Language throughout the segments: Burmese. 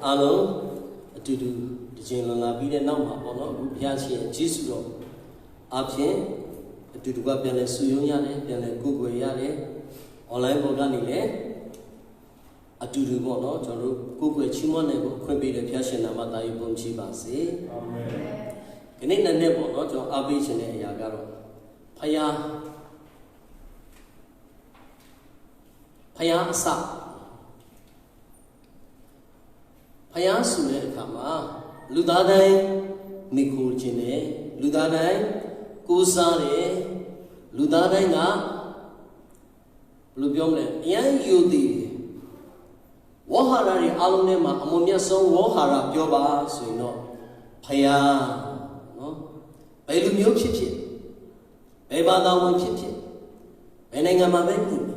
alo atudu dijinlala bide nama pono biachi jisudo apien atudu ka pian le suyong yale pian le kukwe yale online program ni le atudu pono jono kukwe chimon ne ko khwin pi le biachi nama ta yi pom chi ba se amen kene na ne pono jo api chin ne aya ka ro phaya asa phaya su le kha ma lu da dai mi khul chin ne lu da dai ko sa le lu da dai nga lu pyom le ayan yu ti wahara ri alon ne ma amon myat song wahara pyo ba so yin no phaya no bai lu myo phit phit bai ba da won phit phit bai naingan ma bai mu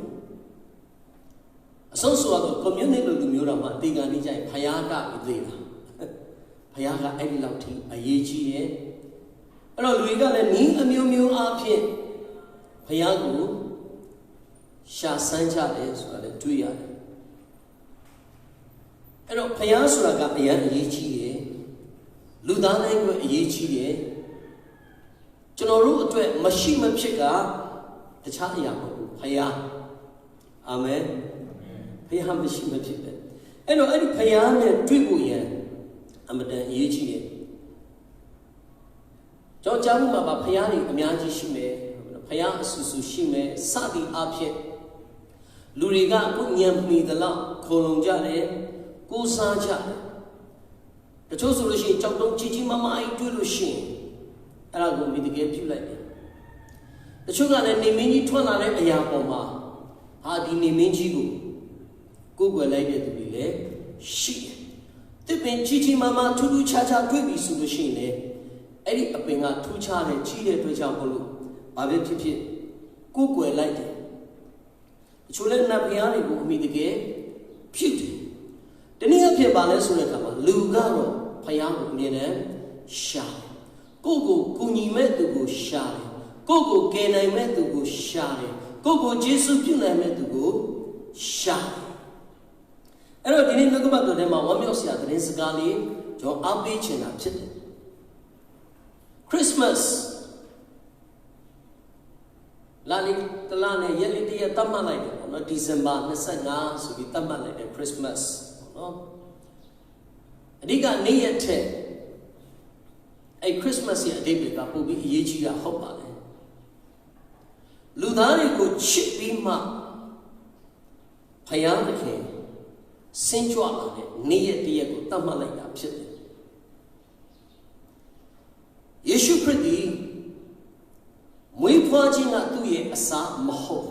အဆုံးဆိုတော့ community လူမျိုးတော်မှာတေကန်နေကြရင်ဖယားကသိတာဖယားကအဲ့ဒီလောက်ထိအရေးကြီးတယ်အဲ့တော့လူတွေကလည်းနည်းအမျိုးမျိုးအားဖြင့်ဖယားကိုရှာစမ်းကြတယ်ဆိုတာလည်းတွေ့ရတယ်အဲ့တော့ဖယားဆိုတာကအရင်အရေးကြီးတယ်လူသားတိုင်းကိုအရေးကြီးတယ်ကျွန်တော်တို့အတွက်မရှိမဖြစ်ကတခြားအရာမဟုတ်ဘူးဖယားအာမင်ဖယားမရှိမဖြစ်ပဲအဲ့တော့အဲ့ဒီဖယားနဲ့တွေ့ဖို့ရန်အမတန်အရေးကြီးတယ်ကျွန်တော်ကြားမှုမှာဖယားတွေအများကြီးရှိမယ်ဖယားအဆူဆူရှိမယ်စသည်အဖြစ်လူတွေကကိုညံမိသလောက်ခုံလုံကြတယ်ကိုးစားကြတယ်တချို့ဆိုလို့ရှိရင်ကြောက်တုံးကြီးကြီးမားမားကြီးတွေ့လို့ရှိရင်အဲ့ဒါကိုမိတကယ်ပြုလိုက်တယ်တချို့ကလည်းနေမင်းကြီးထွက်လာတဲ့အရာပေါ်မှာဟာဒီနေမင်းကြီးကိုကိုယ်ွယ်လိုက်တဲ့သူတွေလည်းရှိတယ်။တစ်ပင်ကြီးကြီးမားမားထူးထူးခြားခြားတွေ့ပြီဆိုလို့ရှိရင်လည်းအဲ့ဒီအပင်ကထူးခြားတဲ့ကြီးတဲ့အတွက်ကြောင့်မလို့ဘာပဲဖြစ်ဖြစ်ကိုယ်ွယ်လိုက်တယ်။အချို့လည်းနတ်ဘုရားတွေကိုအမိတကယ်ဖြစ်တယ်။တနည်းအားဖြင့်ပါလဲဆိုတဲ့အခါမှာလူကတော့ဘုရားကိုအမြဲတမ်းရှာတယ်။ကိုကူညီမဲ့သူကိုရှာတယ်။ကိုကယ်နိုင်မဲ့သူကိုရှာတယ်။ကိုယေရှုပြုနိုင်မဲ့သူကိုရှာတယ်အဲ့တော့ဒီနေ့နှုတ်ကပတ်တော်ထဲမှာဝမ်းမြောက်စရာသတင်းစကားလေးကျွန်တော်အားပေးချင်တာဖြစ်တယ် Christmas လာနေတလားနဲ့ရက်လေးတရက်တတ်မှတ်လိုက်တယ်ပေါ့နော် December 25ဆိုပြီးတတ်မှတ်လိုက်တယ် Christmas ပေါ့နော်အဓိကနေ့ရက်ထက်အဲ့ Christmas ရဲ့အဓိပ္ပာယ်ကပိုပြီးအရေးကြီးတာဟုတ်ပါလေလူသားတွေကိုချစ်ပြီးမှဖယားသခင်စင်ကြွလာတဲ့နေ့ရက်တရက်ကိုတတ်မှတ်လိုက်တာဖြစ်တယ်ယေရှုခရစ်ဒီမွေးဖွားခြင်းကသူ့ရဲ့အစာမဟုတ်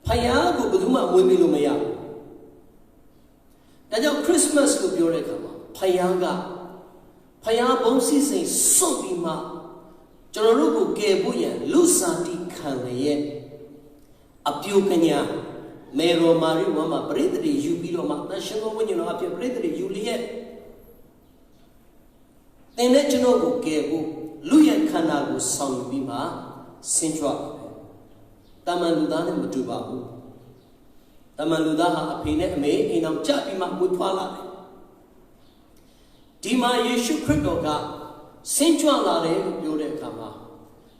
ဖယားကိုဘယ်သူမှမွေးပေးလို့မရဘူးဒါကြောင့်ခရစ်စမတ်ကိုပြောတဲ့အခါမှာဖယားဘုံစည်းစိမ်စွန့်ပြီးမှကျွန်တော်တို့ကိုကယ်ဖို့ရန်လူစားတိခံရဲ့အပြိုကညာမေရိုမာရီဝါမှာပရိသေတွေယူပြီးတော့မှတန်ရှင်သောဝိညာဉ်တော်အဖြစ်ပရိသေတွေယူလျက်သင်နဲ့ကျွန်တော်ကိုကယ်ဖို့လူရဲ့ခန္ဓာကိုဆောင်ယူပြီးမှဆင်းကြွတယ်။တမန်လူသားနဲ့မတူပါဘူး။တမန်လူသားဟာအဖေနဲ့အမေအိမ်အောင်ကြပြီးမှမွေးဖွားလာတယ်။ဒီမှာယေရှုခရစ်တော်ကဆင်းကြွလာတယ်လို့ပြောတဲ့အခါမှာ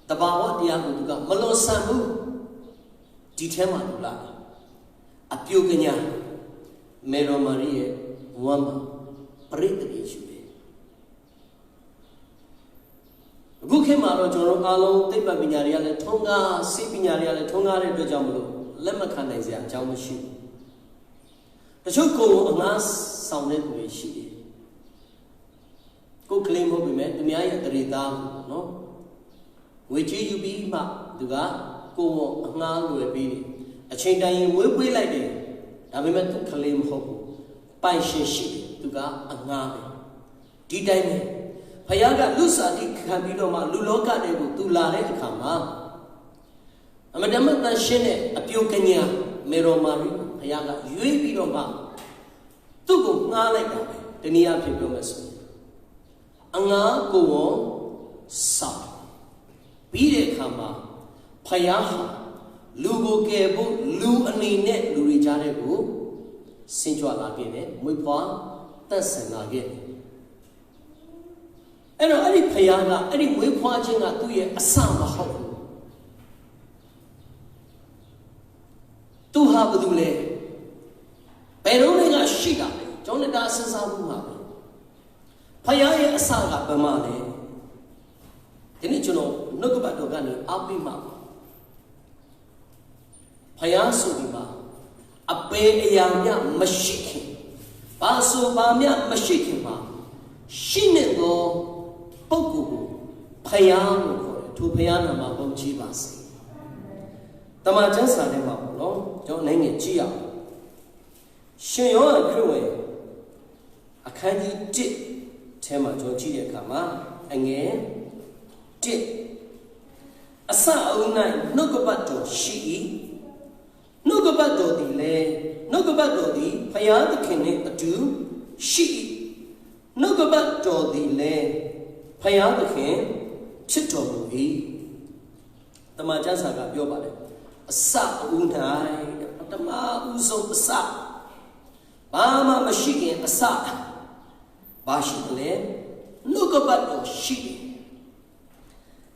တဘာဝတရားကိုသူကမလွန်ဆန်ဘူး။ဒီထဲမှာလူလာတယ်အပြုကညာမေရိုမာရီရဲ့ဝမ်းမှာပရိသေတွေရှိတယ်အခုခေတ်မှာတော့ကျွန်တော်အားလုံးသိပ္ပံပညာတွေကလည်းထုံးကားစိတ်ပညာတွေကလည်းထုံးကားတဲ့အတွက်ကြောင့်မလို့လက်မခံနိုင်စရာအကြောင်းမရှိဘူးတချို့ကိုအငှားဆောင်တဲ့သူတွေရှိတယ်ကိုကလေးမဟုတ်ပေမဲ့သူများရဲ့တရေသားနော်ငွေကြေးယူပြီးမှသူကကိုယ်အငှားလွယ်ပြီးတယ်အချိန်တိုင်းရင်ဝေးပေးလိုက်တယ်ဒါပေမဲ့သူကလေးမဟုတ်ဘူးပိုင်ရှင်ရှိတယ်သူကအငှားပဲဒီတိုင်းပဲဖယားကလူစားတိခံပြီးတော့မှလူလောကတွေကိုသူလာတဲ့အခါမှာအမတမတန်ရှင်းတဲ့အပြုကညာမေရိုမာရီဖယားကရွေးပြီးတော့မှသူ့ကိုငှားလိုက်တာပဲတနည်းအားဖြင့်ပြောမယ်ဆိုရင်အငှားကိုယ်ဆောက်ပြီးတဲ့အခါမှာဖယားဟာလူကိုကယ်ဖို့လူအနေနဲ့လူတွေကြားတဲ့ကို Sinjua Lagene, Mupa, that's Nagene. And any Payana, any Mupa Jina do ye a sound of hope. Do have a dule. Peroning a shiga, Johnny Dasses are Payaya Asaga Bamane. Didn't you know, Nogabadogani, Abima Payasudima, a bay yamia mashiki, Baso Bamia Mashikima, Shinego, Poku, Payano, to Payana Mabonchi Basi. Tamajasa de Mapolo, don't name it Gia. Shayon Crewe, a candy dip, Tema Joji Kama, again. Asa unai nogabato shi nogabato di le nogabato di payad kene atu shi nogabato di le payad ken chito bi tamajasa ga pyo ba le asa unai atama uso asa ba ma mashi ken asa ba shi le nogabato shi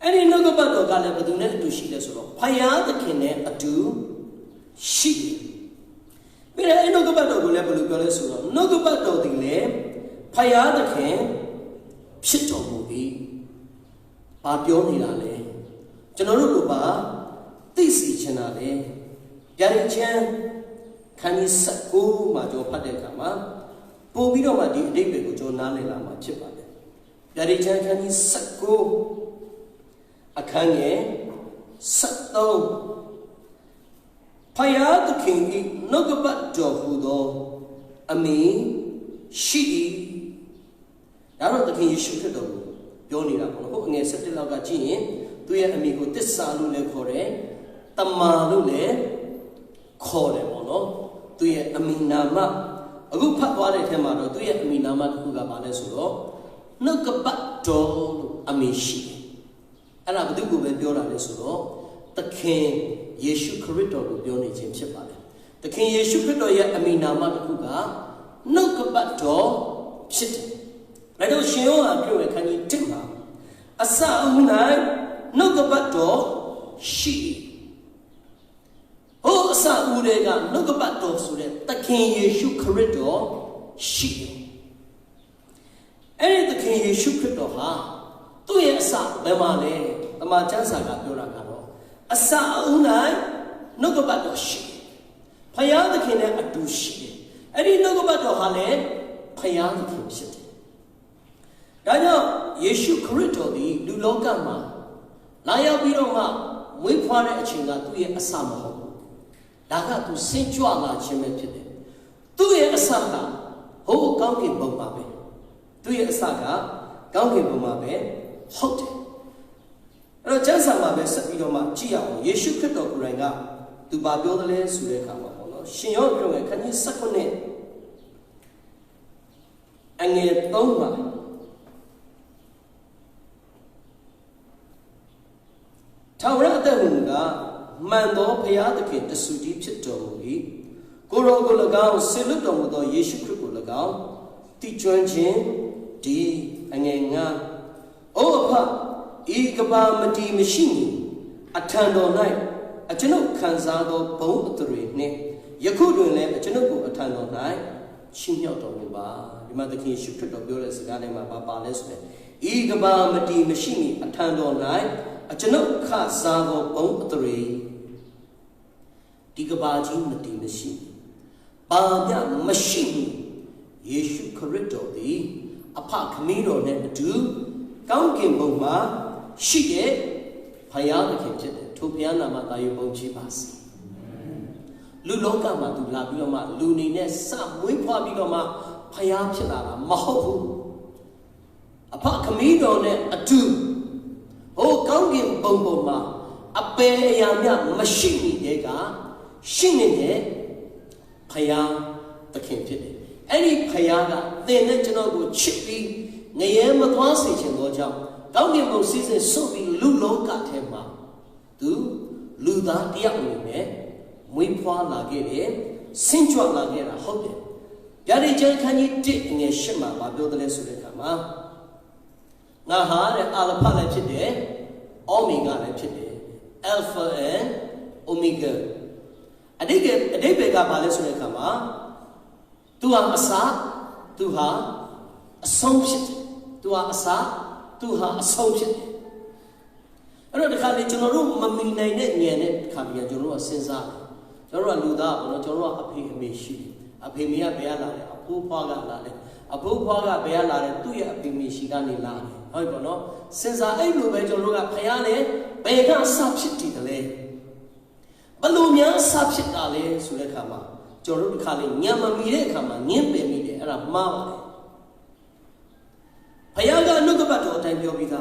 Any Nogabato Galabadune to she less of Paya the Kene a do she. But I Nogabato Gulabalu Nogabato the Le Paya the Ken Pito movie Papionilale General this each another Garichan Kani Saku Majo Padekama Pobino Madi David Jonale Lama Chipade Garichan Kani Saku Akanye Sato Paya the king Nogabat Johudo Ami Shi Yaro the king shoot it over Yonira who near Setilaga Gene to your amigo Tissalule Kore Tamalule Kore Mono to your Aminama a good patware Temaro to your Aminama Hugabane Suro Nogabat Jo Amishi. And I do go with Biora Lesuro, the king Yeshu Corridor Bioni Jim Chipale. The king Yeshu Corridor Amina Matakuga, no Kabato, shit. I don't show a crew can you timber. A sound no Kabato, she. Oh, Sa Urega, no Kabato, so that the king Yeshu Corridor, she. And the king Yeshu Corridor, to Yasa, Bemale, the Majansaga Duragaro. Asa unai, Nogabato she. Paya the king a do she. Any Nogabato Hale, Paya the king city. Dana, Yeshu Kurito di Lulogama. Laya Biroma, we pare a chinga to ye Asamo. Daga to Saint Juana Chimetide. To ye Asaka, Ho Gangi Bomabe. To ye Asaka, Gangi Bomabe. Hot. And a Jansama Sapidoma, Gia, Yeshu Kito Kuranga, to Babiole Surekama, Shion, can you suck on it? And yet, Doma Taura the Hunga, Mando Payadaki, the Sudi Chitomi, Goro Golagao, Siludomo, Yeshu Kripulagao, Tijuan, D. Angenga. Oh, pa, Igaba Mati machine, a tando night, a general Kanzado bone three, ne, Yakudu, a general a tando night, Shinyoto, the mother king should put up your Ganema Baba Lesbe. Igaba Mati machine, a tando night, a general Kanzado bone three, Digabaji Mati machine, Baba machine, Yeshu corridor, the a park camino never do. Counting Boma, she get Payana Kitchen, Topiana Matayu Bonchi Basi. Luloka Matu Labioma, Lunines, some Wipabigoma, Payachana, Mahofu. A park camino net a two. Oh, Counting Boma, a Payana machine, Yega, Shinine, Paya, the Kitchen. Any Payana, then let you know go chippy. Nayama Twasi Chengoja, Downey Moses and Sobi Lulo Katema. Do Luda Diamine, Muipa Lagere, Sinjua Lagera, Hope. Yarijan can you dig in a shimmer by building a Sudekama? Naha and Alapala Chide, Omega Chide, Alpha and Omega. A day bega Balesudekama, to a Asa, to her assumption, to a Asa, to her assumption. I don't know the General Mammy Nane, Camia General Cesar. General Luda, or General Api Mishi, Apimia Beala, Apu Paga Lade, Apu Paga Beala, 2 years Pimishigani Lade. However, no, since I knew where to look at Payane, Bega substitute the lay. Balumia substitute Ale, Sulekama, Joru Kali, Yama Mire Kama, Nimbe Mide, and a Mama. Payaga Nugabato, thank you, Bida.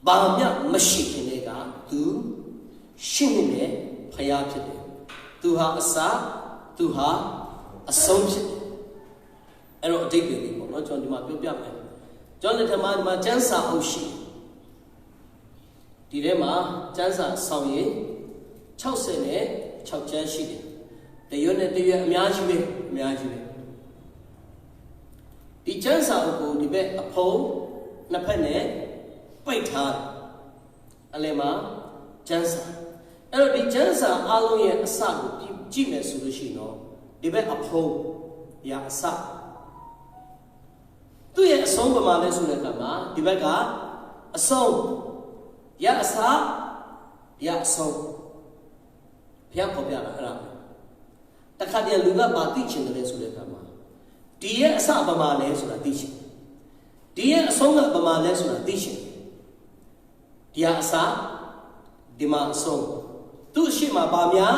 Bamia Mashikinega, to Shimine, Payakide, to her Asa, to her assumption. I don't take the people, not John Dimapia. John the Taman Jansa Oshi. Direma, Jansa Sawi, Chausene, Chauchashi. The unit the Miaji. The Jansa go debate a pole, Napane. Wait hard. Alema, Jansa. And the Jansa Aloye Asa, Jimmy Sulushino, debate a pole, Yasa. သူရဲ့အဆုံးပမာလဲဆိုတဲ့အခါမှာဒီဘက်ကအဆုံးရအစားရအဆုံးဘုရားပေါ်ပြတာအဲ့ဒါတခါတည်းလူကပါသိချင်တယ်ဆိုတဲ့အခါမှာဒီရဲ့အစပမာလဲဆိုတာသိချင်ဒီရဲ့အဆုံးကပမာလဲဆိုတာသိချင်ဒီဟာအစားဒီမှာအဆုံးသူ့ရှိမှပါများ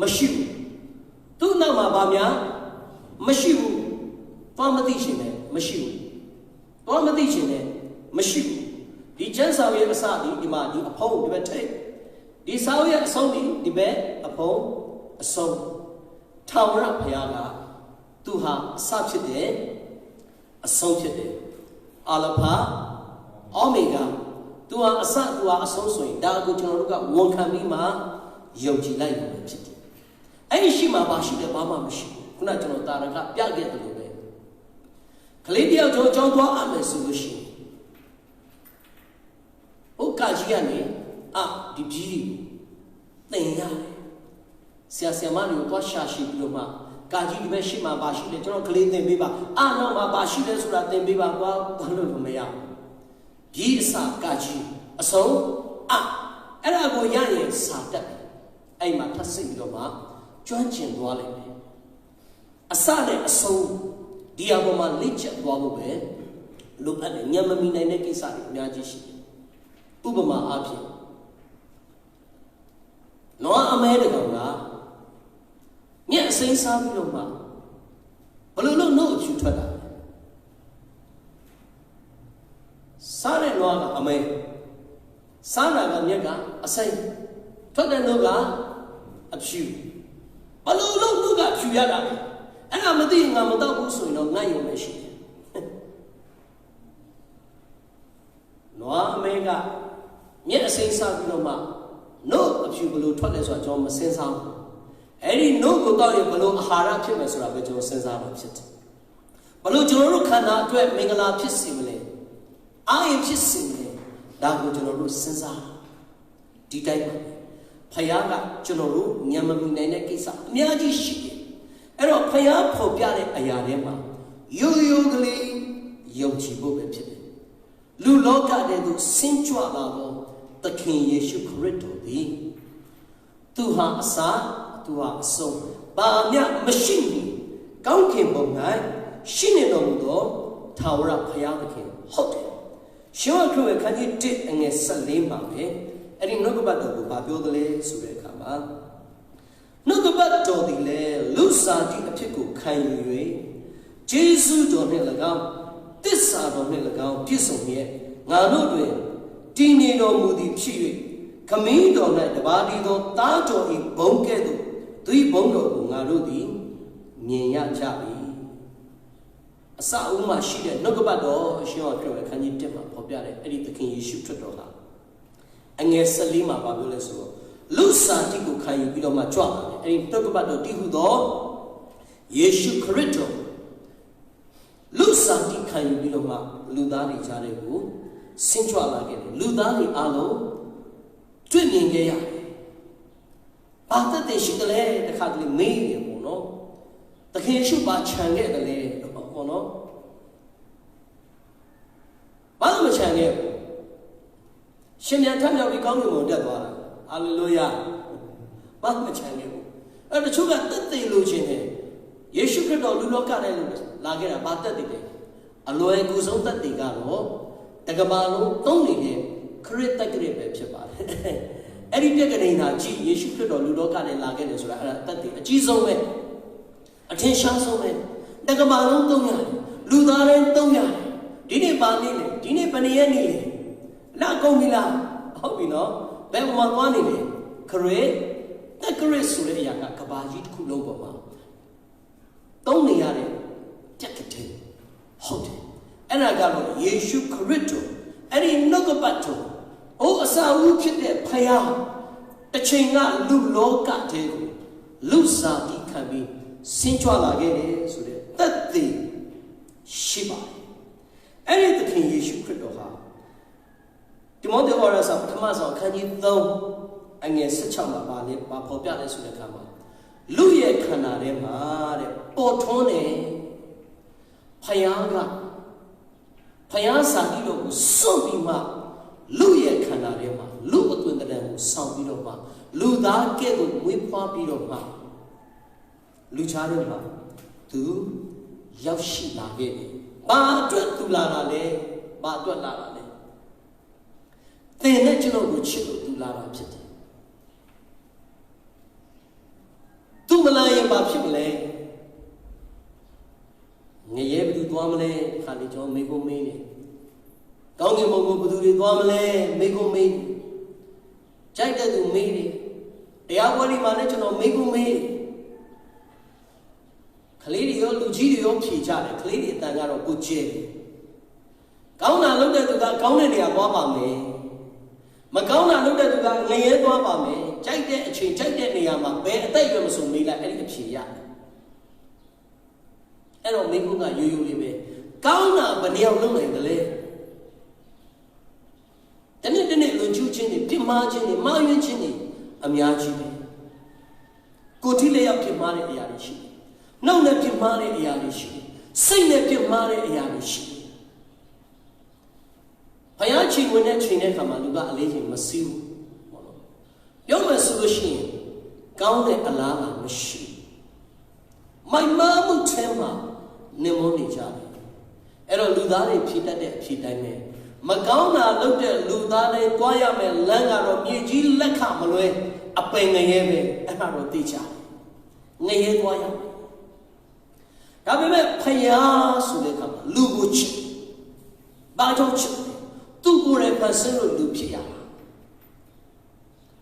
မရှိဘူးသူ့နောက်မှာပါများမရှိဘူးဘာမသိချင်လဲမရှိဘူးဘာမသိချင်လဲမရှိဘူးဒီကျမ်းစာရဲ့အစဒီမှာဒီအဖုံးဒီဘက်ထိပ်ဒီစာရဲ့အဆုံးဒီဘက်အဖုံးအဆုံးထာဝရဘုရားကသူဟာအစဖြစ်တယ်အဆုံးဖြစ်တယ်အာလဖာအိုမီဂါသူဟာအစသူဟာအဆုံးဆိုရင်ဒါကိုကျွန်တော်တို့ကဝန်ခံပြီးမှယုံကြည်လိုက်ရမှာဖြစ်တယ်အဲ့ဒီရှိမှပါရှိတယ်ဘာမှမရှိဘူးခုနကျွန်တော်တာရကပြခဲ့တယ်လို့ပဲကလေးတယောက်ကျော်ကြောင်းသွားအမယ်ဆိုလို့ရှိရင်ဟုတ်ကကြီးကနေဒီကြီးတင်ရတယ်ဆရာဆရာမတွေကိုသွားရှာရှိပြီးတော့မှကာကြီးဒီဘက်ရှိမှပါရှိတယ်ကျွန်တော်ကလေးသင်ပေးပါနောက်မှာပါရှိတယ်ဆိုတာသင်ပေးပါကွာဘာလို့မရဘူးကြီးအစကာကြီးအဆုံးအဲ့ဒါကိုရရင်စာတက်အဲ့မှာထပ်စိတ်ပြီးတော့မှကျွမ်းကျင်သွားလိမ့်မယ်အစနဲ့အဆုံးဒီအပေါ်မှာလက်ချက်သွားဖို့ပဲလိုအပ်တယ်ညံမမီနိုင်တဲ့ကိစ္စတွေအများကြီးရှိတယ်ဥပမာအားဖြင့်နွားအမဲတကောင်ကမြက်အစိမ်းစားပြီးတော့မှဘလို့လို့နှုတ်အဖြူထွက်တာစားတဲ့နွားကအမဲစားတာကမြက်ကအစိမ်းထွက်တဲ့နှုတ်ကအဖြူဘလို့လို့နှုတ်ကအဖြူရတာအဲ့ဒါမသိငါမတော့ဘူးဆိုရင်တော့ငတ်ရုံပဲရှိတယ်နွားအမဲကမြက်အစိမ်းစားပြီးတော့မှနှုတ်အဖြူဘလို့ထွက်လဲဆိုတာကျွန်တော်မစင်စားဘူးအဲ့ဒီနှုတ်ကိုတော့ရင်ဘလို့အာဟာရဖြစ်မယ်ဆိုတာပဲကျွန်တော်စဉ်းစားမှာဖြစ်တယ်ဘလို့ကျွန်တော်တို့ခန္ဓာအတွက်မင်္ဂလာဖြစ်စေမလဲအာရုံဖြစ်စေမလဲဒါကိုကျွန်တော်တို့စဉ်းစားဒီတိုင်းပါဖယားကကျွန်တော်တို့ညံမမီနိုင်တဲ့ကိစ္စအများကြီးရှိတယ်အဲ့တော့ဖယားဖော်ပြတဲ့အရာတွေမှာရိုးရိုးကလေးယုံကြည်ဖို့ပဲဖြစ်တယ်လူလောကတဲ့သူစင်ကြွလာတော့သခင်ယေရှုခရစ်တော်သည်သူဟာအစာသူဟာအဆုံးဘာမျှမရှိဘူးကောင်းကင်ဘုံ၌ရှိနေတော်မူသောထာဝရဘုရားသခင်ဟုတ်တယ်ရှင်ဝခရစ်ခန်းကြီး1အငယ်14မှာပဲအဲ့ဒီနှုတ်ကပတ်တော်ကိုပြောသလဲဆိုတဲ့အခါမှာနှုတ်ကပတ်တော်သည်လေလူစားတိအဖြစ်ကိုခံယူ၍ဂျေဇုတော်နှင့်၎င်းတစ္ဆာတော်နှင့်၎င်းပြည့်စုံရဲ့ငါတို့တွင်တည်နေတော်မူသည်ဖြစ်၍ခမင်းတော်၌တပါးတည်းသောသားတော်၏ဘုံကဲ့သို့သူ၏ဘုံတော်ကိုငါတို့သည်မြင်ရကြပြီအစအဦးမှာရှိတဲ့နှုတ်ကပတ်တော်အရှင်ဟောပြောတဲ့ခန်းကြီး1မှာဖော်ပြတဲ့အဲ့ဒီသခင်ယေရှုခရစ်တော်ဟာအငယ်14မှာပြောလဲဆိုတော့ လူစာတိကိုခံယူပြီးတော့မှကြွလာတယ်အဲ့ဒီနှုတ်ကပတ်တော်တည်ဟူသောယေရှုခရစ်တော်လူစာတိခံယူပြီးတော့မှလူသားတွေကြားတဲ့ကိုဆင်းကြွလာခဲ့တယ်လူသားတွေအားလုံးတွေ့မြင်ခဲ့ရတယ်ဘာတတ်ရှိတယ်လဲတခါတလေမေးတယ်ပေါ့နော်တခင်ရှုပါခြံခဲ့တယ်လေပေါ့နော်ဘာလို့မခြံခဲ့ဘူးရှင်ပြန်ထမြောက်ပြီးကောင်းကင်ဘုံတက်သွားတာဟာလေလုယာဘာမှမခြံခဲ့ဘူးအဲ့တချို့ကတက်သိလို့ခြင်းနဲ့ယေရှုခရစ်တော်လူလောကထဲလာခဲ့တာဘာတက်သိတယ်အလွယ်ကူဆုံးတက်သိကတော့တကဘာလုံးသုံးနေတဲ့ခရစ်တက်ကလေးပဲဖြစ်ပါတယ်အဲ့ဒီပြက်ကလေးနာကြည့်ယေရှုခရစ်တော်လူလောကထဲလာခဲ့တယ်ဆိုတာအဲ့ဒါတက်သိအကြီးဆုံးပဲအထင်ရှားဆုံးပဲတကဘာလုံးသုံးရတယ်လူသားတိုင်းသုံးရတယ်ဒီနေ့ပါနေလေဒီနေ့ဘယ်နည်းနေလဲလာကုန်ပြီလားဟုတ်ပြီနော်ဘယ်မှာသွားနေလဲခရစ်တက်ကလေးဆိုတဲ့အရာကကဘာကြီးတစ်ခုလုံးပေါ်မှာသုံးနေရတဲ့တက်ကလေးဟုတ်တယ်အဲ့ဒါကတော့ယေရှုခရစ်တော်အဲ့ဒီနှုတ်ကပတ်တော်အိုးအစာဦးဖြစ်တဲ့ဖယားတစ်ချိန်ကလူလောကထဲကိုလူစားပြီးခံပြီးဆင်းကြွလာခဲ့တယ်ဆိုတဲ့သက်သေရှိပါတယ်အဲ့ဒီသခင်ယေရှုခရစ်တော်ဟာဒီမောသေဩဝါဒစာပထမဆုံးအခန်းကြီး3အငယ်16မှာပါပေါ်ပြလဲဆိုတဲ့အခါမှာလူရဲ့ခန္ဓာထဲမှာတဲ့ပေါ်ထွန်းတဲ့ဖယားကဖယားစာပြီးတော့ကိုစွန့်ပြီးမှလူရဲ့ခန္ဓာထဲမှာလူအသွင်တည်းကိုဆောင်းပြီးတော့မှလူသားကဲ့သို့မွေးဖွားပြီးတော့မှလူချားထဲမှာသူရောက်ရှိလာခဲ့တယ်။ဘာအတွက်သူလာတာလဲ။ဘာအတွက်လာတာလဲ။သင်နဲ့ကျွန်တော်ကိုချစ်လို့သူလာတာဖြစ်တယ်။သူမလာရင်ဘာဖြစ်မလဲ။ငရဲဘယ်သူသွားမလဲခါလေးကျွန်တော်မိကိုမေးနေ။ကောင်းကင်ဘုံကိုဘယ်သူတွေသွားမလဲမိကိုမေး။ကြိုက်တဲ့သူမေးတယ်။တရားပွဲဒီမှာလည်းကျွန်တော်မိကိုမေးတယ်။ကလေးတွေရောလူကြီးတွေရောဖြေကြတယ်ကလေးတွေအတန်ကတော့ကိုကျဲတယ်ကောင်းတာလုပ်တဲ့သူကကောင်းတဲ့နေရာသွားပါမယ်မကောင်းတာလုပ်တဲ့သူကငရဲသွားပါမယ်ကြိုက်တဲ့အချိန်ကြိုက်တဲ့နေရာမှာဘယ်အသက်အရွယ်မဆိုမေးလိုက်အဲ့ဒီအဖြေရတယ်အဲ့တော့မိဖို့ကရိုးရိုးလေးပဲကောင်းတာဘယ်နှယောက်လုပ်နိုင်တယ်လဲတနေ့လွန်ကျူးခြင်းတွေပြစ်မှားခြင်းတွေမှားယွင်းခြင်းတွေအများကြီးပဲကိုယ်ထိလျောက်ပြစ်မှားတဲ့အရာတွေရှိတယ်နှုတ်နဲ့ပြစ်မှားတဲ့အရာတွေရှိတယ်စိတ်နဲ့ပြစ်မှားတဲ့အရာတွေရှိတယ်ဘုရားချိန်ဝင်တဲ့ချိန်တဲ့ခါမှာလူကအလေးချိန်မစည်းဘူးပေါ့နော်ပြောမယ်ဆိုလို့ရှိရင်ကောင်းတဲ့အလားအလာမရှိမိုက်မားမှုထဲမှာနေမနေကြတယ်အဲ့တော့လူသားတွေဖြေတတ်တဲ့အဖြေတိုင်းပဲမကောင်းတာလုပ်တဲ့လူသားတွေတွားရမယ်လမ်းကတော့မြေကြီးလက်ခမလွဲအပင်ငရဲပဲအဲ့ဒါတော့သိချတယ်ငရဲတွားရမယ်ဒါပေမဲ့ဖယားဆိုတဲ့အခါမှာလူကိုချစ်ဘာကြောင့်ချစ်သူ့ကိုယ်ရဲ့ဖန်ဆင်းလို့လူဖြစ်ရတာ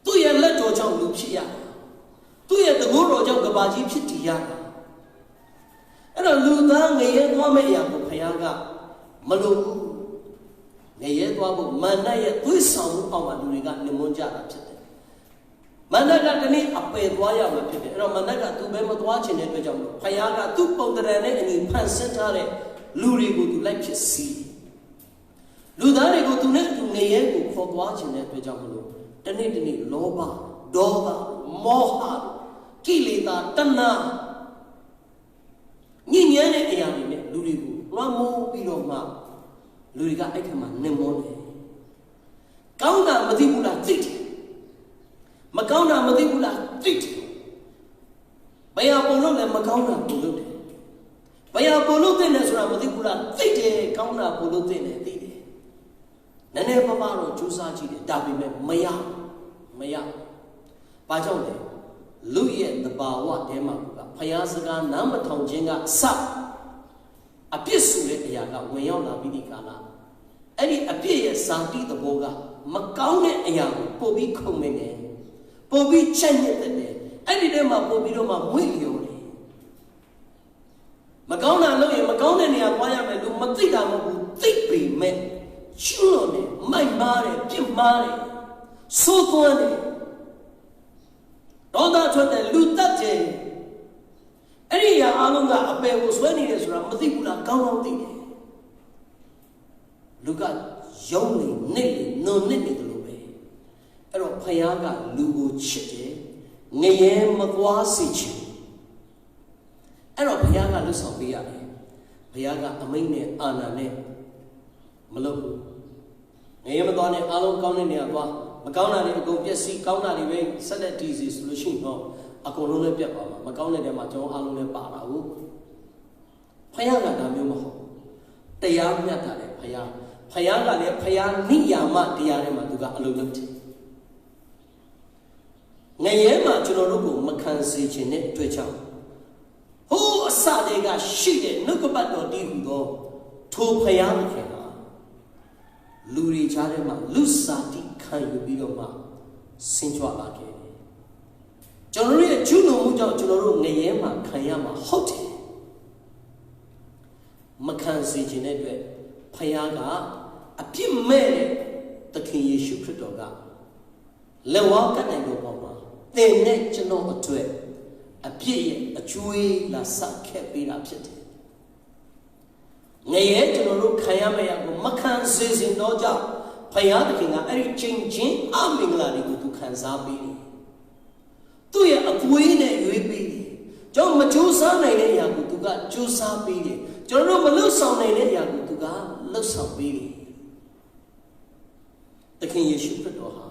သူ့ရဲ့လက်တော်ကြောင့်လူဖြစ်ရတာသူ့ရဲ့တကူတော်ကြောင့်ကဘာကြီးဖြစ်တည်ရတာအဲ့တော့လူသားငရဲသွားမယ့်အရာကိုဖယားကမလို့ငရဲသွားဖို့မန္တရဲ့သွေးဆောင်မှုအောက်မှာလူတွေကနေမွန်းကြတာဖြစ်တယ်မန္တကတနေ့အပယ်သွားရမှာဖြစ်တယ်အဲ့တော့မန္တကသူပဲမသွားချင်တဲ့အတွက်ကြောင့်ဖယားကသူ့ပုံတရံနဲ့အညီဖန်ဆင်းထားတဲ့လူတွေကိုသူလိုက်ဖြစ်စီလူသားတွေကိုသူနဲ့သူငရဲကိုခေါ်သွားချင်တဲ့အတွက်ကြောင့်မလို့တနေ့လောဘဒေါသမောဟကိလေသာတဏှာညဉ့်ညမ်းတဲ့အရာတွေနဲ့လူတွေကိုလွှမ်းမိုးပြီးတော့မှလူတွေကအဲ့ထက်မှနှင်မောတယ်ကောင်းတာမသိဘူးလားသိတယ်မကောင်းတာမသိဘူးလားသိတယ်ဘယ်ဟာပုံလို့လဲမကောင်းတာပုံလို့တယ်ဘယ်ဟာပုံလို့တဲ့လဲဆိုတာမသိဘူးလားသိတယ်ကောင်းတာပုံလို့တဲ့လဲသိတယ်နည်းနည်းပါးပါးတော့ကြိုးစားကြည့်တယ်ဒါပေမဲ့မရဘာကြောင့်လဲလူရဲ့တဘာဝတဲမှာကဖယားစကားနားမထောင်ခြင်းကစအပြစ်ဆိုတဲ့အရာကဝင်ရောက်လာပြီးဒီကာလအဲ့ဒီအပြစ်ရဲ့ဇာတိသဘောကမကောင်းတဲ့အရာကိုပို့ပြီးခုံနေတယ်ပို့ပြီးချက်ညစ်တဲ့အဲ့ဒီထဲမှာပို့ပြီးတော့မှမွေ့လျော်တယ်မကောင်းတာလုပ်ရင်မကောင်းတဲ့နေရာသွားရမယ်လို့မသိတာမဟုတ်ဘူးသိပေမဲ့ချွတ်တယ်မိုက်မားတယ်ပြစ်မားတယ်ဆိုးသွမ်းတယ် ဒေါသထွက်တယ်လူတတ်တယ်အဲ့ဒီအားလုံးကအပယ်ကိုဆွဲနေတယ်ဆိုတာမသိဘူးလားကောင်းကောင်းသိတယ်လူကယုံနေနေနုံနေတယ်လို့ပဲအဲ့တော့ဖယားကလူကိုချစ်တယ်ငရဲမသွားစေချင်အဲ့တော့ဘုရားကလွတ်ဆောင်ပေးရတယ်ဘုရားကအမိန့်နဲ့အာဏာနဲ့မလုပ်ဘူးငရဲမသွားနဲ့အားလုံးကောင်းတဲ့နေရာသွားမကောင်းတာတွေအကုန်ပျက်စီးကောင်းတာတွေပဲဆက်လက်တည်စီဆိုလို့ရှိရင်တော့အကုန်လုံးလည်းပြတ်သွားမှာမကောင်းတဲ့နေရာမှာကျွန်တော်အားလုံးလည်းပါတာဟုတ်ဘုရားကဒါမျိုးမဟုတ်တရားမြတ်တာလေဘုရားကလည်းဘုရားနိယာမတရားထဲမှာသူကအလုံးလုံးတယ်ငရဲမှာကျွန်တော်တို့ကိုမခံစေခြင်းနဲ့တွေ့ချောင်းဟိုးအစတွေကရှိတဲ့နှုတ်ကပတ်တော်တည်ဟူသောထိုဖယားသခင်ဟာလူတွေကြားထဲမှာလူစားတိခံယူပြီးတော့မှဆင်းကြွလာခဲ့တယ်ကျွန်တော်တို့ရဲ့ကျူးလွန်မှုကြောင့်ကျွန်တော်တို့ငရဲမှာခံရမှာဟုတ်တယ်မခံစေခြင်းနဲ့တွေ့ဖယားကအပြစ်မဲ့တဲ့သခင်ယေရှုခရစ်တော်ကလက်ဝါးကပ်နိုင်တော့ပေါ့မှာသင်နဲ့ကျွန်တော်အတွက်အပြစ်ရဲ့အကျွေးလာဆက်ခဲ့ပေးတာဖြစ်တယ်ငရဲကျွန်တော်တို့ခံရမယ့်အကိုမခံစေစင်တော့ကြောင့်ဖယားသခင်ကအဲ့ဒီချင်းချင်းအမင်္ဂလာတွေကိုသူခံစားပေးတယ်သူ့ရဲ့အကွေးနဲ့ရွေးပေးတယ်ကျွန်တော်မကြိုးစားနိုင်တဲ့အရာကိုသူကကြိုးစားပေးတယ်ကျွန်တော်တို့မလွတ်ဆောင်နိုင်တဲ့အရာကိုသူကလွတ်ဆောင်ပေးတယ်သခင်ယေရှုခရစ်တော်ဟာ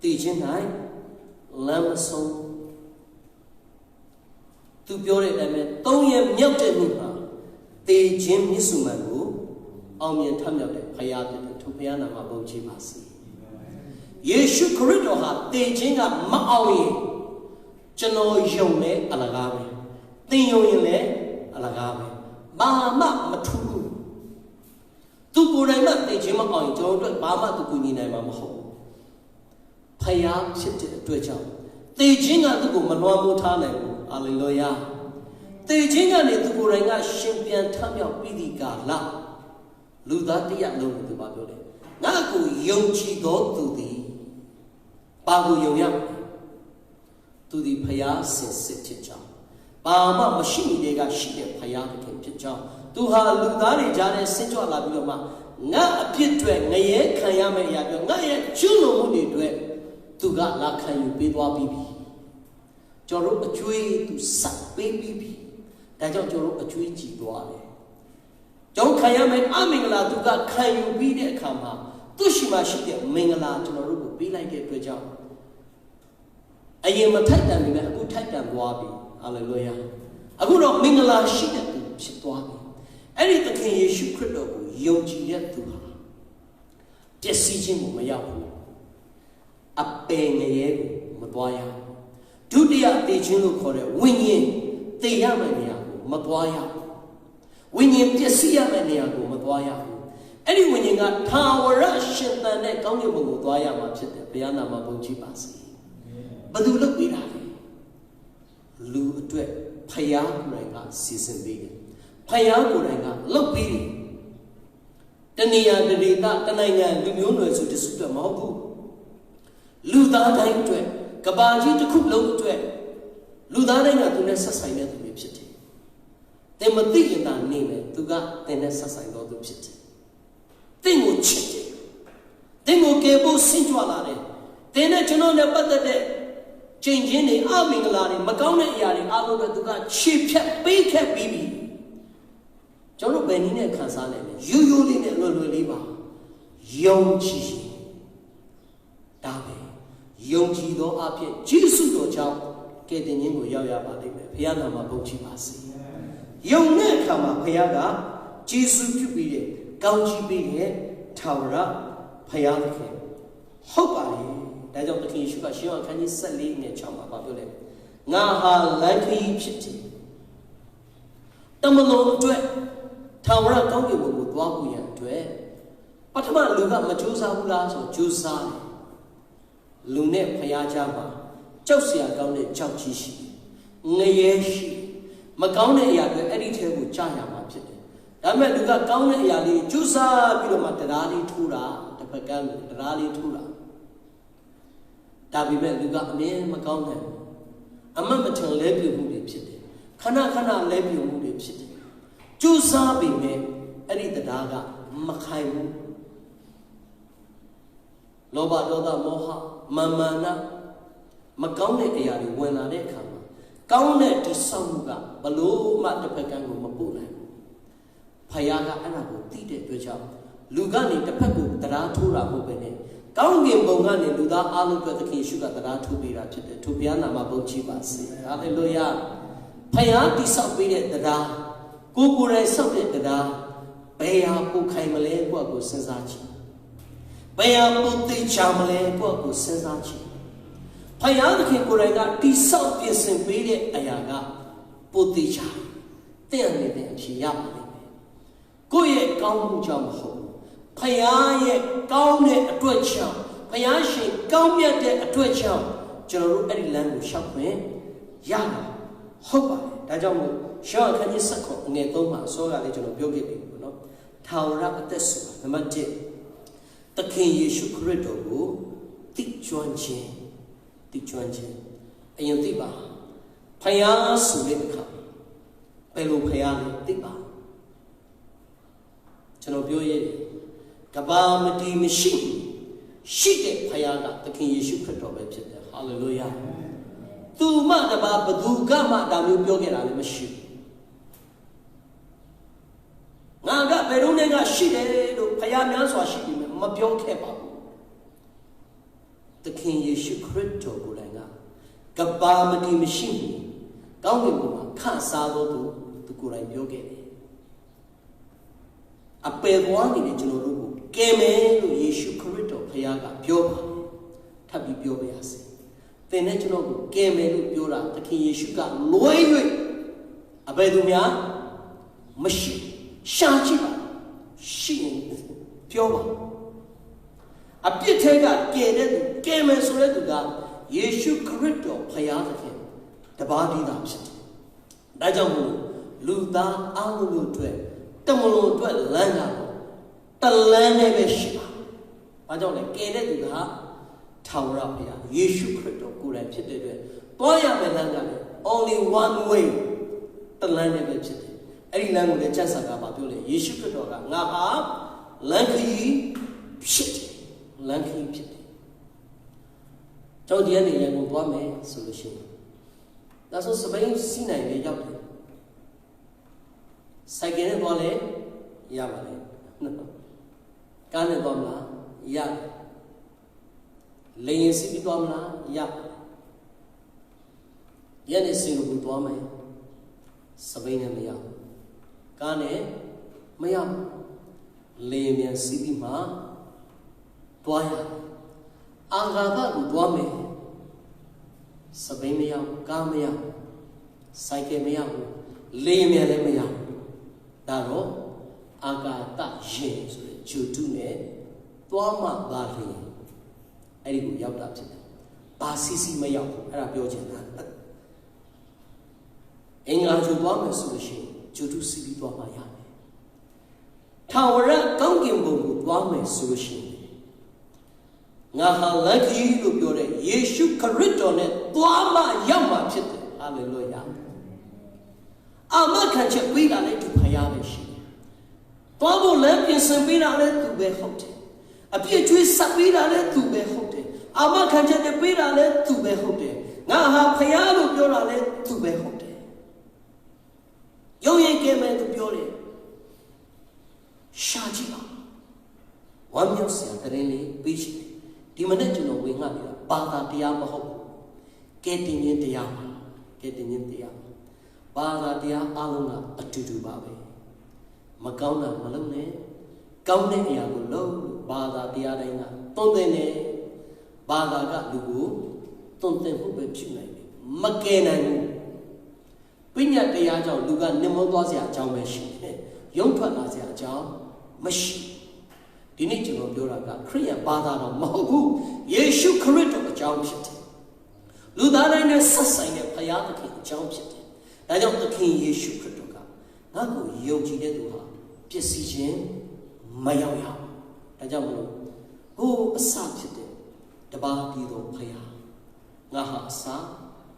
တည်ခြင်း၌လမ်းမဆုံးသူပြောတဲ့အတိုင်းပဲ3ရက်မြောက်တဲ့နေ့မှာတေခြင်းမြစ်စုမှန်ကိုအောင်မြင်ထမြောက်တဲ့ဖယားဖြစ်တဲ့ထိုဖယားနာမဘုန်းကြီးပါစေယေရှုခရစ်တော်ဟာတေခြင်းကမအောင်ရင်ကျွန်တော်ယုံလဲအလကားပဲသင်ယုံရင်လည်းအလကားပဲဘာမှမထူးဘူးသူကိုယ်တိုင်မှတေခြင်းမအောင်ရင်ကျွန်တော်တို့ဘာမှသူကူညီနိုင်မှာမဟုတ်ဘူးဖယားဖြစ်တဲ့အတွက်ကြောင့်တေခြင်းကသူ့ကိုမလွှမ်းမိုးထားနိုင်ဘူးဟာလေလုယာတေခြင်းကနေသူကိုယ်တိုင်ကရှင်ပြန်ထမြောက်ပြီးဒီကာလလူသားတရလုံးကိုသူပြောတယ်ငါကိုယုံကြည်သောသူသည်ဘာကိုယုံရမလဲသူသည်ဖယားဆင်စစ်ဖြစ်ကြောင်းဘာမှမရှိနေတဲ့ကရှိတဲ့ဖယားခင်ဖြစ်ကြောင်းသူဟာလူသားတွေကြားထဲဆင်းကြွလာပြီးတော့မှငါအပြစ်တွေငရဲခံရမယ့်အရာတွေငါရဲ့ကျွလွန်မှုတွေအတွက်သူကလာခံယူပေးသွားပြီးပြီကျွန်တော်အကျွေးသူဆက်ပေးပြီးပြီဒါကြောင့်ကျွန်တော်အကျွေးကြည်သွားတယ်ကျွန်တော်ခံရမယ့်အမင်္ဂလာသူကခံယူပြီးတဲ့အခါမှာသူရှိမှရှိတဲ့မင်္ဂလာကျွန်တော်တို့ကိုပေးလိုက်တဲ့အတွက်ကြောင့်အရင်မထိုက်တန်ပြီပဲအခုထိုက်တန်သွားပြီဟာလေလုယာအခုတော့မင်္ဂလာရှိတဲ့သူဖြစ်သွားပြီအဲ့ဒီသခင်ယေရှုခရစ်တော်ကိုယုံကြည်တဲ့သူဟာပျက်စီးခြင်းကိုမရောက်ဘူးအပယ်ငရဲကိုမသွားရဒုတိယတေခြင်းလို့ခေါ်တဲ့ဝိညာဉ်တေရမယ့်နေရာကိုမသွားရဝိညာဉ်ပျက်စီးရမယ့်နေရာကိုမသွားရဘူးအဲ့ဒီဝိညာဉ်ကထာဝရရှင်သန်တဲ့ကောင်းကင်ဘုံကိုသွားရမှာဖြစ်တယ်ဘုရားနာမဘုန်းကြီးပါစေဘယ်သူလုပ်ပေးတာလဲလူအတွက်ဖယားကိုယ်တိုင်ကစီစဉ်ပေးတယ်ဖယားကိုယ်တိုင်ကလုပ်ပေးတယ်တဏှာတရေတတနိုင်ငံလူမျိုးနွယ်စုတစုအတွက်မဟုတ်ဘူးလူသားတိုင်းအတွက်ကဘာကြီးတစ်ခုလုံးအတွက်လူသားတိုင်းကသူနဲ့ဆက်ဆိုင်တဲ့သူတွေဖြစ်တယ်။သင်မသိရင်သာနေမယ်သူကသင်နဲ့ဆက်ဆိုင်တော်သူဖြစ်တယ်။သင်ကိုချစ်တယ်။သင်ကိုကယ်ဖို့ဆင်ကြွလာတယ်။သင်နဲ့ကျွန်တော်နဲ့ပတ်သက်တဲ့ချိန်ချင်းတွေအမင်္ဂလာတွေမကောင်းတဲ့အရာတွေအားလုံးပဲသူကခြေဖြတ်ပေးခဲ့ပြီးပြီ။ကျွန်တော်ဘယ်နည်းနဲ့ခံစားနိုင်လဲ။ရိုးရိုးလေးနဲ့လွယ်လွယ်လေးပါ။ယုံကြည်ဒါပဲယုံကြည်သောအဖြစ်ယေရှုတော်ကြောင့်ကယ်တင်ခြင်းကိုရောက်ရပါလိမ့်မယ်ဘုရားနာမဘုန်းကြီးပါစေယုံတဲ့အခါမှာဘုရားကယေရှုပြုပြီးတဲ့ကောင်းချီးပေးတဲ့ထာဝရဘုရားသခင်ဟုတ်ပါလေဒါကြောင့်သခင်ယေရှုကရှင်ယောဟန်ခန်းကြီး14နဲ့6မှာပြောတယ်ငါဟာလမ်းခရီးဖြစ်တယ်တမန်တော်အတွက်ထာဝရကောင်းကင်ဘုံကိုသွားဖို့ရန်အတွက်ပထမလူကမကြိုးစားဘူးလားဆိုကြိုးစားတယ်လူနဲ့ဖယားကြားမှာကြောက်စရာကောင်းတဲ့ကြောက်ကြီးရှိငရဲရှိမကောင်းတဲ့အရာတွေအဲ့ဒီထဲကိုကြာရမှာဖြစ်တယ်ဒါပေမဲ့လူကကောင်းတဲ့အရာလေးကြိုးစားပြီးတော့မှတရားလေးထိုးတာတစ်ဖက်ကတရားလေးထိုးတာဒါပေမဲ့လူကအမြဲမကောင်းနိုင် အမတ်မထင်လဲပြုမှုတွေဖြစ်တယ်ခဏခဏလဲပြုမှုတွေဖြစ်တယ်ကျူးစားပေမဲ့အဲ့ဒီတရားကမခိုင်ဘူးလောဘဒေါသမောဟမာမာနမကောင်းတဲ့အရာတွေဝင်လာတဲ့အခါမှာကောင်းတဲ့တိဆောက်မှုကဘလို့မှတစ်ဖက်ကံကိုမပို့နိုင်ဘူးဖယားကအဲ့ဒါကိုသိတဲ့အတွက်ကြောင့်လူကနေတစ်ဖက်ကိုတရားထိုးတာမဟုတ်ပဲနဲ့ကောင်းကင်ဘုံကနေလူသားအားလုံးအတွက်သခင်ယေရှုကတရားထိုးပေးတာဖြစ်တယ်ထိုဘုရားနာမဘုန်းကြီးပါစေဟာလေလုယာဖယားတိဆောက်ပေးတဲ့တရားကိုယ်တိုင်ဆောက်တဲ့တရားဘယ်ဟာပိုခိုင်မလဲကိုယ့်ကိုစဉ်းစားကြည့်ဘယ်ဟာပိုသိချမလဲကိုယ့်ကိုစဉ်းစားကြည့်ဖယားသခင်ကိုယ်တိုင်ကတိဆောက်ပြင်ဆင်ပေးတဲ့အရာကပိုသိချတဲ့အနေနဲ့အဖြစ်ရပါလိမ့်မယ်ကိုယ့်ရဲ့ကောင်းမှုကြောင့်မဟုတ်ဖယားရဲ့ကောင်းတဲ့အတွက်ကြောင့်ဖယားရှင်ကောင်းမြတ်တဲ့အတွက်ကြောင့်ကျွန်တော်တို့အဲ့ဒီလမ်းကိုရှောက်ခွင့်ရတာဟုတ်ပါတယ်ဒါကြောင့်မို့ရှောက်အခန်းကြီး7အငယ်3မှာအစောကလေးကျွန်တော်ပြောခဲ့ပြီပေါ့နော်ထာဝရအသက်ဆိုတာနံပါတ်1သခင်ယေရှုခရစ်တော်ကိုသိကျွမ်းခြင်းအရင်သိပါဖယားဆိုတဲ့အခါဘယ်လိုဖယားလဲသိပါကျွန်တော်ပြောရဲကဘာမတီမရှိတဲ့ဖယားကသခင်ယေရှုခရစ်တော်ပဲဖြစ်တယ်ဟာလေလုယာသူမှတပါဘသူကမှဒါမျိုးပြောခဲ့တာလည်းမရှိငါကဘယ်တော့မှရှိတယ်လို့ဖယားများစွာရှိပြီမပြောခဲ့ပါဘူးသခင်ယေရှုခရစ်တော်ကိုလည်းကဘာမတီမရှိဘူးကောင်းကင်ဘုံမှာခန့်စားတော်သူကိုယ်တိုင်ပြောခဲ့တယ်အပေသွားနေတဲ့ကျွန်တော်တို့ကိုကယ်မယ်လို့ယေရှုခရစ်တော်ဖခင်ကပြောပါတယ်ထပ်ပြီးပြောပါရစေသင်နဲ့ကျွန်တော်ကိုကယ်မယ်လို့ပြောတာသခင်ယေရှုကလွဲ၍အဘယ်သူများမရှိရှာကြည့်ပါရှိရင်ပြောပါအပြစ်ထဲကကယ်တဲ့သူကယ်မယ်ဆိုတဲ့သူကယေရှုခရစ်တော်ဖခင်သခင်တပါးတည်းသာဖြစ်တယ်ဒါကြောင့်မို့လူသားအားလုံးတို့အတွက်တမလို့အတွက်လမ်းကတော့တလမ်းနဲ့ပဲရှိပါဘာကြောင့်လဲကယ်တဲ့သူကထာဝရဘုရားယေရှုခရစ်တော်ကိုယ်တိုင်ဖြစ်တဲ့အတွက်တွားရမယ့်လမ်းကလည်း only one way တလမ်းနဲ့ပဲဖြစ်တယ်အဲ့ဒီလမ်းကိုလည်းကျမ်းစာကပြောလေယေရှုခရစ်တော်ကငါဟာလမ်းခရီးဖြစ်တယ်လမ်းခရီးဖြစ်တယ်ကျောင်းဒီကနေရန်ကုန်သွားမယ်ဆိုလို့ရှိရင်ဒါဆိုစပိန်စီးနိုင်လေရောက်တယ်စိုက်ကယ်နဲ့သွားလဲရပါလေကားနဲ့သွားမလားရလေယာဉ်စီးပြီးသွားမလားရရတဲ့စင်ကိုသွားမယ်စပိန်နဲ့မရကားနဲ့မရလေယာဉ်ပြန်စီးပြီးမှသွားရအာဂါသကိုသွားမယ်စပိန်မရကားမရစိုက်ကယ်မရလေယာဉ်ပြန်လည်းမရဒါတော့အာဂါသရှင်ဆိုတဲ့ဂျူတုနဲ့သွားမှပါလေအဲ့ဒီကိုရောက်တာဖြစ်တယ်။ဘာစီစီမရောက်ဘူးအဲ့ဒါပြောချင်တာ။အင်္ဂါဂျူသွားမယ်ဆိုလို့ရှိရင်ဂျူတုစီပြီးသွားမှရမယ်။ထာဝရကောင်းကင်ဘုံကိုသွားမယ်ဆိုလို့ရှိရင်ငါဟာလက္ခီလို့ပြောတဲ့ယေရှုခရစ်တော်နဲ့သွားမှရောက်မှဖြစ်တယ်။ဟာလေလုယာ။အာမခံချက်ပေးတာလည်းသူဖယားပဲရှိတယ်။သွားဖို့လမ်းပြင်ဆင်ပေးတာလည်းသူပဲဟုတ်တယ်။အပြည့်ကျွေးဆက်ပေးတာလည်းသူပဲဟုတ်တယ်။အာမခံချက်နဲ့ပေးတာလည်းသူပဲဟုတ်တယ်။ငါဟာဖယားလို့ပြောတာလည်းသူပဲဟုတ်တယ်။ရုံရင်ကဲမယ်သူပြောတယ်။ရှာကြည့်ပါ။ဝမ်းမြောက်စရာတရင်လေးပေးရှိတယ်။ဒီမနေ့ကျွန်တော်ဝင်ငှနေတာဘာသာတရားမဟုတ်ဘူး။ကဲတင်ခြင်းတရားပါ။ကဲတင်ခြင်းတရားဘာသာတရားအလုံးကအတူတူပါပဲမကောင်းတာမလုပ်နဲ့ကောင်းတဲ့အရာကိုလုပ်ဘာသာတရားတိုင်းကသွန်သင်တယ်ဘာသာကလူကိုသွန်သင်မှုပဲဖြစ်နိုင်တယ်မကယ်နိုင်ဘူးပညာတရားကြောင့်လူကနေမွန်းသွားစရာအကြောင်းပဲရှိတယ်ရုံထွက်လာစရာအကြောင်းမရှိဒီနေ့ကျွန်တော်ပြောတာကခရစ်ယာန်ဘာသာတော်မဟုတ်ဘူးယေရှုခရစ်တော်အကြောင်းဖြစ်တယ်လူသားတိုင်းနဲ့ဆက်ဆိုင်တဲ့ဘုရားသခင်အကြောင်းဖြစ်တယ်ဒါကြောင့်သခင်ယေရှုခရစ်တော်ကငါ့ကိုယုံကြည်တဲ့သူဟာပျက်စီးခြင်းမရောက်ရဘူးဒါကြောင့်မလို့ဟိုအစဖြစ်တဲ့တပါးတည်းသောဖခင်ငါဟာအစ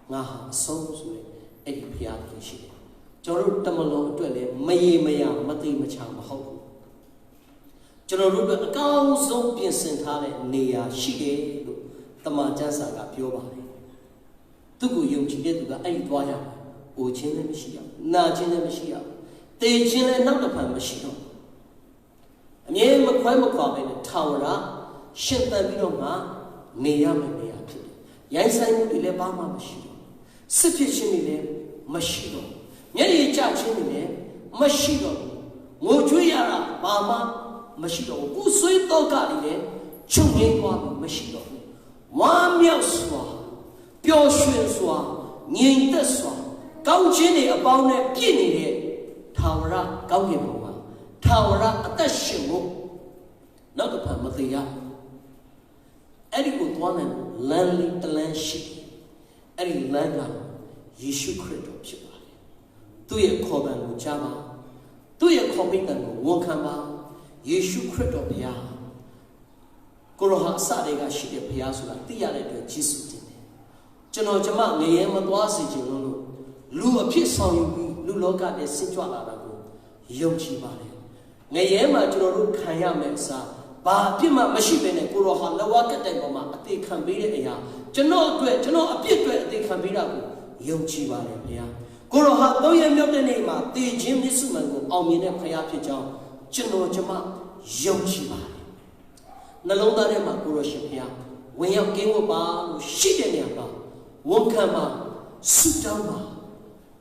Naha, so, Eddie Piaki. Joro Tamalo, May Maya, Mati Macham, Ho. Joro, a cow so piecent hale, Nea, Shige, Tamajasa, Pioba. Tugu Yum Chigatu, Aitwaya, O China Machia, Najina Machia. They chile not upon Machino. A mere Maquamaquam in the tower, Shenta Vidoma, Nea Mea. Yansan Ilebama Machino. Sufficiently Machino. Yay Chachimine, Machino. Mojuyara, Bama, Machino. Who sweet Dogaline, Chungay Machino. One meal swa, Pure Shin swa, Ning the swa, Gao Jenny about a guinea, Tawara, Gaugima, Tawara at the Shimu, not upon Mathia. Eddie would want and landly the land ship. Eddie landline, Yeshu Credit of Chiba. Do you call them Java? Do you call them Wakamba? Yeshu Credit of Ya. Goroha Sadega Shida Piazula, Tiare Jisutine. General Jama, Nayama Dwasi, Lu a piece on you, Luloka de Situala, Yochi Valley. Nayama Juru Kayamesa, Ba Pima Mashibene, Goroha, Lawaka Degoma, they can be a General Great, General Appear, they can be up, Yochi Valley. Goroha, though you know the name, the Jim Nissuman, Almina Payapija, General Jama, Yochi Valley. Nalonda de Makurashia, when you came about, Shideniaba, Wonkama, Sutama,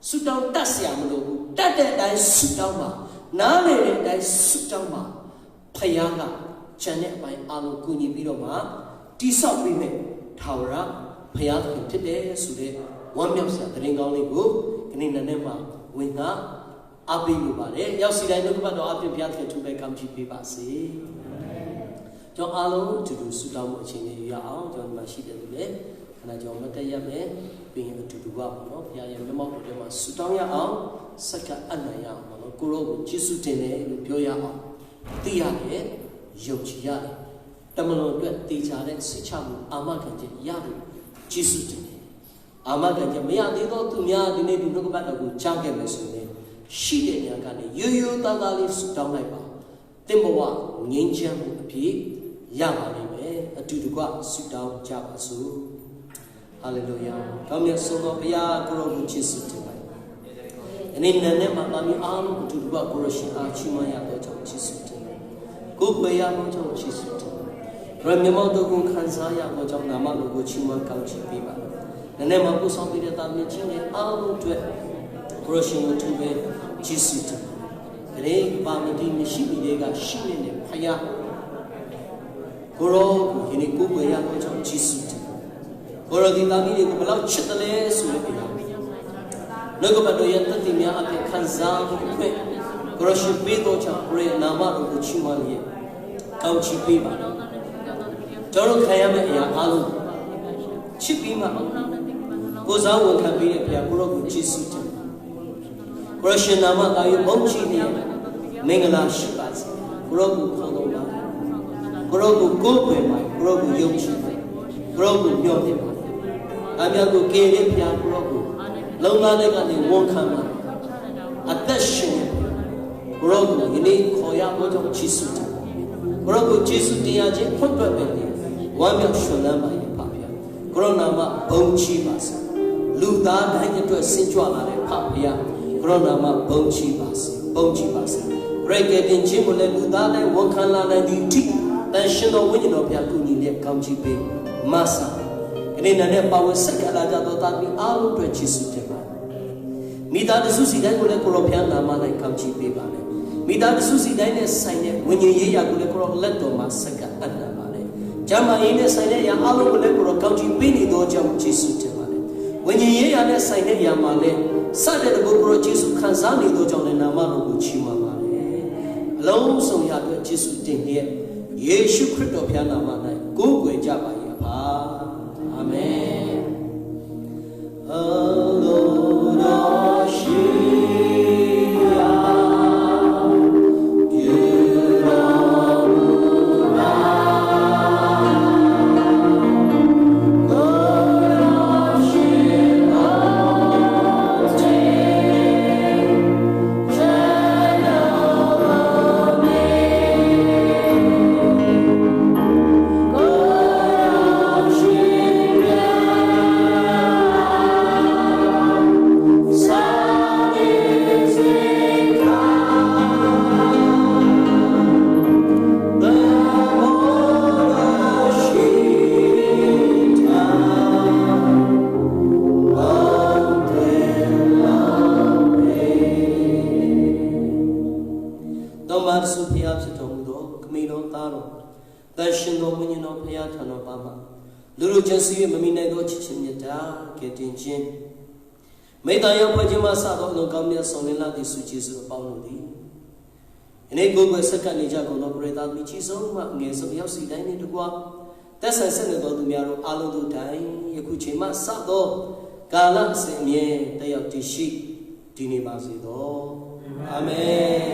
Sutam Tasiamlo, that Sutama, Nale, that Sutama, Payanga, Janet by Alu Kuni Bidoma, Tisa women, Tawara, Payak today, Sude, one Yamsa, the ring only go, and in the Nema, Winna, Abi Mubare, Yasi, I know about the Abiaka to become Chipibasi. John Allo to do Sudan watching Yao, John Mashida today, and I John Matayame being to do up, no, Yamama, Sudan Yao, Saka Anaya, Guru, Jisutene, Pioya, Tiae, Yochia, Tamano, Tijare, Sicham, Amaka, Yadu, Jisutene, Amaka, Mea, they go to Mia, the name of Nogabata, Jagames, she did Yagani, you, Tadali, Sudan Laiba, Timboa, Ninja, P. Yamani, a Tuduka, sit down, Jabasu. Hallelujah. Come here, son of Ya, Guru, Chisu. And in the name of Mami Alu, Tuduka, Goroshi, Chimaya, Chisu. Go by Yamato, Chisu. Ramamoto, Kansaya, Mojam Namalo, Chima, Kauchi, Piba. The name of Usambi, that mentioned Alu to Goroshi, to be Chisu. Greg, Bamadi, Nishibi, Shine, Paya. Goro, Hinikuya, Jisut. Goro di Tamili, Bala Chitale, Sulipia. Nogobadoya, Tatimia, Kanzan, Goroshi Bido, Chapre, Nama, Chimali, Kauchi Piba. Joro Kayama, Alu, Chipima, goes out with Kabia, Goro, Jisut. Goroshi Nama, Ayu Bonchi, Mengala Shibas, Goro, Konoba. Grogu Gope, Grogu Yochi, Grogu Yoki, Amiago Gay, Grogu, Lona Legani, Wonkama, Attention, Grogu, you need Koya Moto Chisuta, Grogu Chisutia, Pumper, one of Shonama, Papia, Gronama, Bonchivas, Luda, hanging to a Situala, Papia, Gronama, Bonchivas, Reggae in Jimule, Luda, Wonkala, and Tea. Then she know when you know Piakuni, County Bay, Massa. And in the power Sakala, that we all to Chisutema. Mida the Susi, then will European Namana, County Bay. Mida the Susi, then sign it when you hear Gulekoro Leto Massacre and Namane. Jama in a sign, Yalo Gulekoro County Bini Doja Chisutema. When you hear a sign, Yamale, Sada Guru Chisu Kanzani Doja and Namano Chima. Long so we have Chisutin here. Yeshu Christo Piana Mana, go with Java Yapa. Amen. စုဖျားဖြစ်တော်မူသောခမည်းတော်သားတော်တန်ရှင်တော်ဝိညာဉ်တော်ဖျားထံတော်ပါမှာလူလူချင်းစီမမိနိုင်သောချစ်ချင်းမြတ်တာကဲ့တင်ခြင်းမိတ္တရာဖွဲ့ခြင်းမှစသောအလုံးကောင်းမြတ်ဆောင်လင်းလာသည့်စုကျေးဇူးအပေါင်းတို့သည်ယနေ့ကိုယ်ကိုယ်စက္ကန့်နေကြကုန်သောပရိသတ်မိကြီးဆုံးမှငယ်ဆုံးရောက်စီတိုင်းနှင့်တကွာသက်ဆိုင်ဆက်နေသောသူများတို့အားလုံးတို့တိုင်ယခုချိန်မှစသောကာလအစဉ်အမြဲတက်ရောက်တည်ရှိဒီနေ့ပါစေသောအာမင်